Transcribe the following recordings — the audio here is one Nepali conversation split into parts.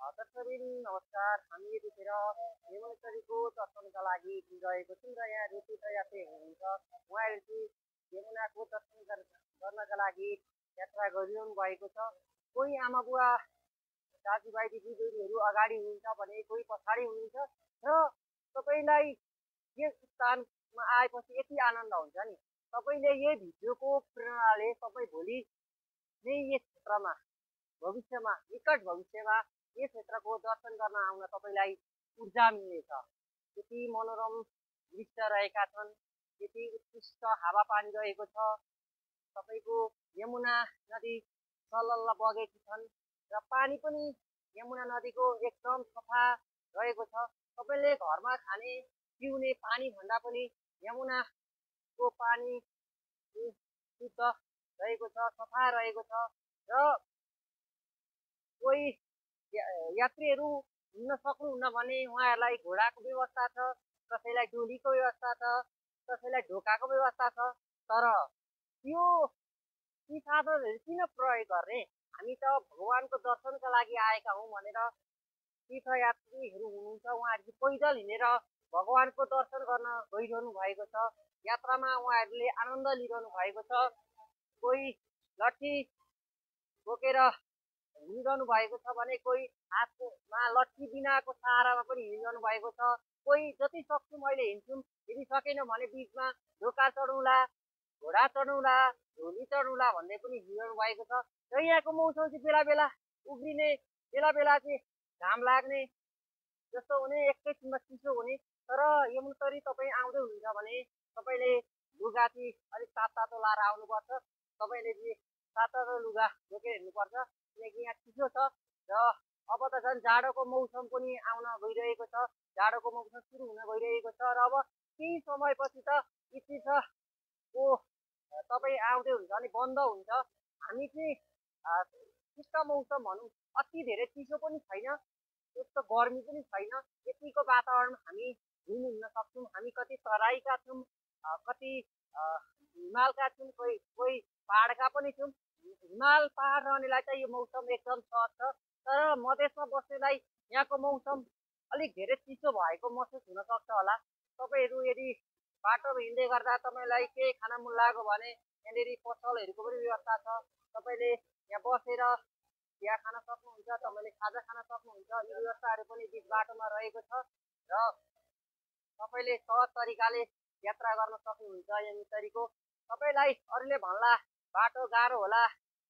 दर्शकबिन नमस्कार। हामी यतिखेर यमुनेश्वरीको दर्शनका लागि गएको छौँ र यहाँ रुचि यात्री हुनुहुन्छ। उहाँहरू चाहिँ यमुनाको दर्शन गर्नका लागि यात्रा गरिरहनु भएको छ। कोही आमा बुवा दाजुभाइ दिदीबहिनीहरू अगाडि हुनुहुन्छ भने कोही पछाडि हुनुहुन्छ र तपाईँलाई यस स्थानमा आएपछि यति आनन्द हुन्छ नि, तपाईँले यही भिडियोको प्रेरणाले तपाईँ भोलि नै यस क्षेत्रमा भविष्यमा निकट भविष्यमा यस क्षेत्रको दर्शन गर्न आउन तपाईँलाई ऊर्जा मिल्नेछ। यति मनोरम दृश्य रहेका छन्, यति उत्कृष्ट हावापानी रहेको छ। तपाईँको यमुना नदी सलल्ल बगेकी छन् र पानी पनि यमुना नदीको एकदम सफा रहेको छ। तपाईँले घरमा खाने पिउने पानी भन्दा पनि यमुनाको पानी शुद्ध रहेको छ, सफा रहेको छ। र कोही यात्रीहरू हिँड्न सक्नुहुन्न भने उहाँहरूलाई घोडाको व्यवस्था छ, कसैलाई डोलीको व्यवस्था छ, कसैलाई ढोकाको व्यवस्था छ। तर त्यो ती साधनहरू किन प्रयोग गर्ने? हामी त भगवानको दर्शनका लागि आएका हौँ भनेर तीर्थयात्रीहरू हुनुहुन्छ, उहाँहरू पैदल हिँडेर भगवानको दर्शन गर्न गइरहनु भएको छ। यात्रामा उहाँहरूले आनन्द लिइरहनु भएको छ। कोही लट्ठी बोकेर हिँडिरहनु भएको छ भने कोही हातमा लट्ठी बिनाको सहारामा पनि हिँडिरहनु भएको छ। कोही जति सक्छु मैले हिँड्छु, यदि सकेन भने बिचमा ढोका चढौँला, घोडा चढौँला, झोली चढौँला भन्ने पनि हिँडिरहनु भएको छ। र यहाँको मौसम चाहिँ बेला बेला उग्रिने, बेला बेला चाहिँ घाम लाग्ने जस्तो हुने, एकैछिनमा चिसो हुने। तर यमुनेश्वरी तपाईँ आउँदै हुनुहुन्छ भने तपाईँले लुगा चाहिँ अलिक तातो लाएर आउनुपर्छ। तपाईँले चाहिँ तातो लुगा बोकेर हिँड्नुपर्छ, किनकि यहाँ चिसो छ। र अब त झन् जाडोको मौसम पनि आउन गइरहेको छ, जाडोको मौसम सुरु हुन गइरहेको छ। र अब केही समयपछि त यी चिसोको तपाईँ आउँदै हुन्छ भने बन्द हुन्छ। हामी चाहिँ शीत मौसम भनौँ, अति धेरै चिसो पनि छैन, त्यस्तो गर्मी पनि छैन, यतिको वातावरणमा हामी हिँड्न सक्छौँ। हामी कति तराईका छौँ, कति हिमालका छौँ, कोही पाहाडका पनि छौँ। हिमाल पाहाड रहनेलाई त यो मौसम एकदम सहज छ, तर मधेसमा बस्नेलाई यहाँको मौसम अलिक धेरै चिसो भएको महसुस हुनसक्छ होला। तपाईँहरू यदि बाटोमा हिँड्दै गर्दा तपाईँलाई केही खान मन लाग्यो भने यहाँनिर पसलहरूको पनि व्यवस्था छ। तपाईँले यहाँ बसेर चिया खान सक्नुहुन्छ, तपाईँले खाजा खान सक्नुहुन्छ। यो व्यवस्थाहरू पनि बिच बाटोमा रहेको छ र तपाईँले सहज तरिकाले यात्रा गर्न सक्नुहुन्छ यमुनेश्वरीको। तपाईँलाई अरूले भन्ला बाटो गाह्रो होला,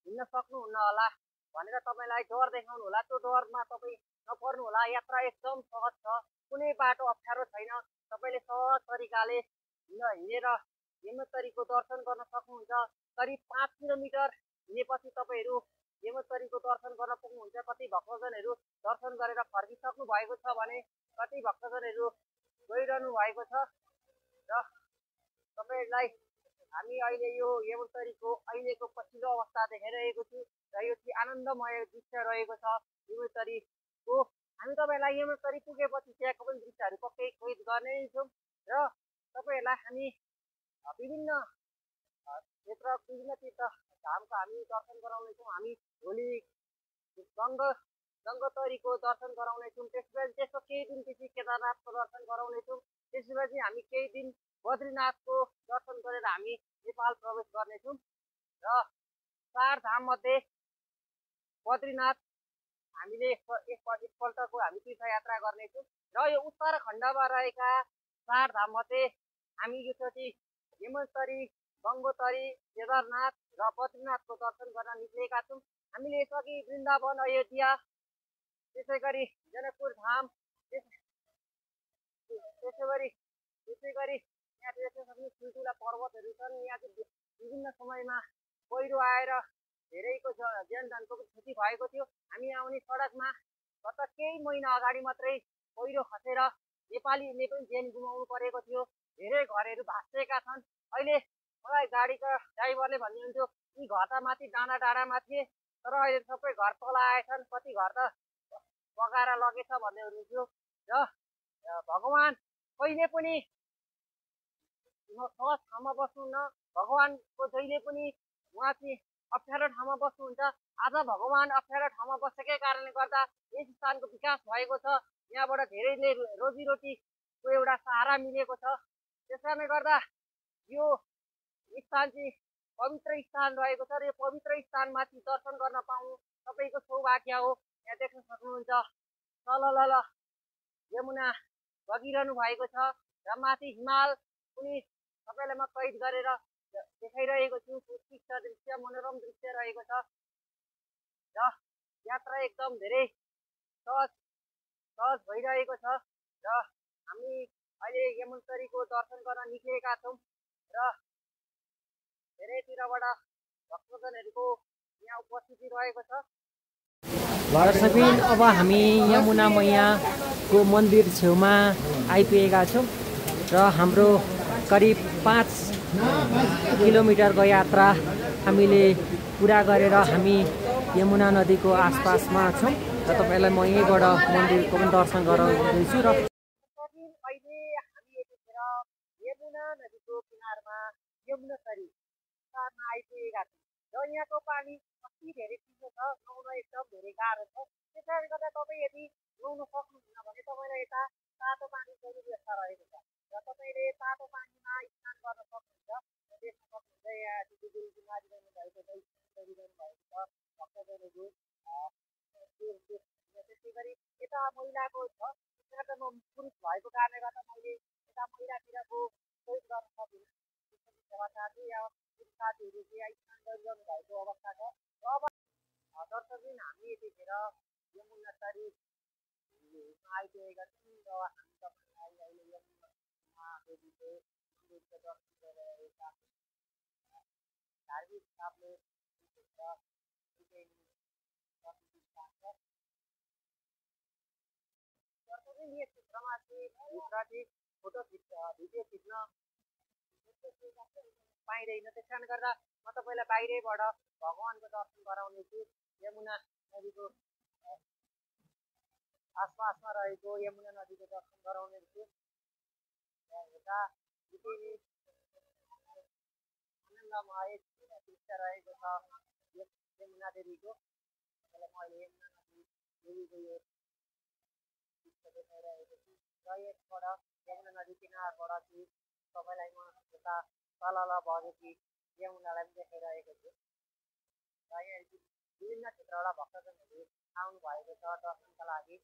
हिँड्न सक्नुहुन्न होला भनेर तपाईँलाई डर देखाउनु होला, त्यो डरमा तपाईँ नपर्नु होला। यात्रा एकदम सहज छ, कुनै बाटो अप्ठ्यारो छैन। तपाईँले सहज तरिकाले हिँडेर यमुनेश्वरीको दर्शन गर्न सक्नुहुन्छ। करिब 5 किलोमिटर हिँडेपछि तपाईँहरू यमुनेश्वरीको दर्शन गर्न पुग्नुहुन्छ। कति भक्तजनहरू दर्शन गरेर फर्किसक्नु भएको छ भने कति भक्तजनहरू गइरहनु भएको छ। र तपाईँहरूलाई हामी अहिले यो यमुनेश्वरीको अहिलेको पछिल्लो अवस्था देखाइरहेको छु र यो चाहिँ आनन्दमय दृश्य रहेको छ यमुनेश्वरीको। हामी तपाईँहरूलाई यमुनेश्वरी पुगेपछि त्यहाँको पनि दृश्यहरू पक्कै खोज गर्ने छौँ र तपाईँहरूलाई हामी विभिन्न क्षेत्र, विभिन्न तीर्थधामको हामी दर्शन गराउनेछौँ। हामी भोलि गङ्गोत्रीको दर्शन गराउनेछौँ, त्यसको केही दिनपछि केदारनाथको दर्शन गराउनेछौँ, त्यसपछि हामी केही दिन बद्रीनाथको दर्शन गरेर हामी नेपाल प्रवेश गर्नेछौँ। र 4 धाममध्ये बद्रीनाथ हामीले एकपल्टको हामी तीर्थयात्रा गर्नेछौँ। र यो उत्तराखण्डमा रहेका 4 धाममध्ये हामी योचोटि यमुनेश्वरी, गङ्गोत्री, केदारनाथ र बद्रीनाथको दर्शन गर्न निक्लेका छौँ। हामीले यसअघि वृन्दावन, अयोध्या, त्यसै गरी जनकपुर धाम, त्यसै गरी यहाँ देख्न सक्ने ठुल्ठुला पर्वतहरू छन्। यहाँ चाहिँ विभिन्न समयमा पहिरो आएर धेरैको ज्यानधनको पनि क्षति भएको थियो। हामी आउने सडकमा गत केही महिना अगाडि मात्रै पहिरो खसेर नेपालीले पनि ज्यान गुमाउनु परेको थियो। धेरै घरहरू भाँचिएका छन्। अहिले मलाई गाडीका ड्राइभरले भन्नुहुन्थ्यो यी घर त माथि डाँडामा थिए, तर अहिले सबै घर तल आएछन्, कति घर त बगाएर लगेछ भन्दै हुनुहुन्थ्यो। र भगवान् कहिले पनि सहज ठाउँमा बस्नुहुन्न। भगवान्को जहिले पनि उहाँ चाहिँ अप्ठ्यारो ठाउँमा बस्नुहुन्छ। आज भगवान अप्ठ्यारो ठाउँमा बसेकै कारणले गर्दा यस स्थानको विकास भएको छ। यहाँबाट धेरैले रोजीरोटीको एउटा सहारा मिलेको छ। त्यस कारणले गर्दा यो स्थान चाहिँ पवित्र स्थान रहेको छ र यो पवित्र स्थानमाथि दर्शन गर्न पाउनु तपाईँको सौभाग्य हो। यहाँ देख्न सक्नुहुन्छ तल यमुना बगिरहनु भएको छ र माथि हिमाल पनि तपाईँलाई म कैद गरेर देखाइरहेको छु। उत्कृष्ट दृश्य, मनोरम दृश्य रहेको छ र यात्रा एकदम धेरै सहज सहज भइरहेको छ र हामी अहिले यमुनोत्तरीको दर्शन गर्न निक्लिएका छौँ र धेरैतिरबाट भक्तजनहरूको यहाँ उपस्थिति रहेको छ। दर्शकबिन अब हामी यमुना मैयाको मन्दिर छेउमा आइपुगेका छौँ र हाम्रो करिब 5 किलोमिटरको यात्रा हामीले पुरा गरेर हामी यमुना नदीको आसपासमा छौँ र तपाईँलाई म यहीँबाट मन्दिरको पनि दर्शन गराउँदैछु। र अहिले हामी यतिखेर यमुना नदीको किनारमा यमुनोत्तरी स्थानमा आइपुगेका छौँ र यहाँको पानी कति धेरै चिसो छ, नुहाउन एकदम धेरै गाह्रो छ। त्यस कारणले गर्दा तपाईँ यदि नुहाउन सक्नुहुन्न भने तपाईँलाई यता तातो पानीको व्यवस्था रहेको छ र तपाईँले तातो पानीमा स्नान गर्न सक्नुहुन्छ। देख्न सक्नुहुन्छ यहाँ गुरुजी मारिरहनु भएको छ, गरिरहनु भएको छ भक्तजनहरू। त्यसै गरी यता महिलाको छ। त्यस म पुरुष भएको कारणले गर्दा मैले यता महिलातिरको प्रयोग गर्न सकिनँ। सेवा साथी या पुरुष साथीहरू चाहिँ स्नान गरिरहनु भएको अवस्था छ। र अब दर्शकबिन हामी यतिखेर यमुनोत्तरी आइपुगेका छौँ र हामी तपाईँलाई अहिले यमुना देवीको मन्दिरको दर्शन गरिरहेका छौँ। धार्मिक हिसाबले यस क्षेत्रमा चाहिँ भित्र चाहिँ फोटो भिडियो खिच्न पाइँदैन। त्यस कारणले गर्दा म तपाईँलाई बाहिरैबाट भगवानको दर्शन गराउनेछु। यमुना नदीको आसपासमा रहेको यमुना नदीको दर्शन गराउनेछु। यता आनन्दमय दृश्य रहेको छ यमुना देवीको। तपाईँलाई म अहिले यमुना देवीको यो दृश्य देखाइरहेको छु र यसबाट यमुना नदी किनारबाट चाहिँ तपाईँलाई म यता तल बगेकी यमुनालाई पनि देखाइरहेको छु र यहाँ विभिन्न क्षेत्रबाट भक्तजनहरू आउनु भएको छ दर्शनका लागि।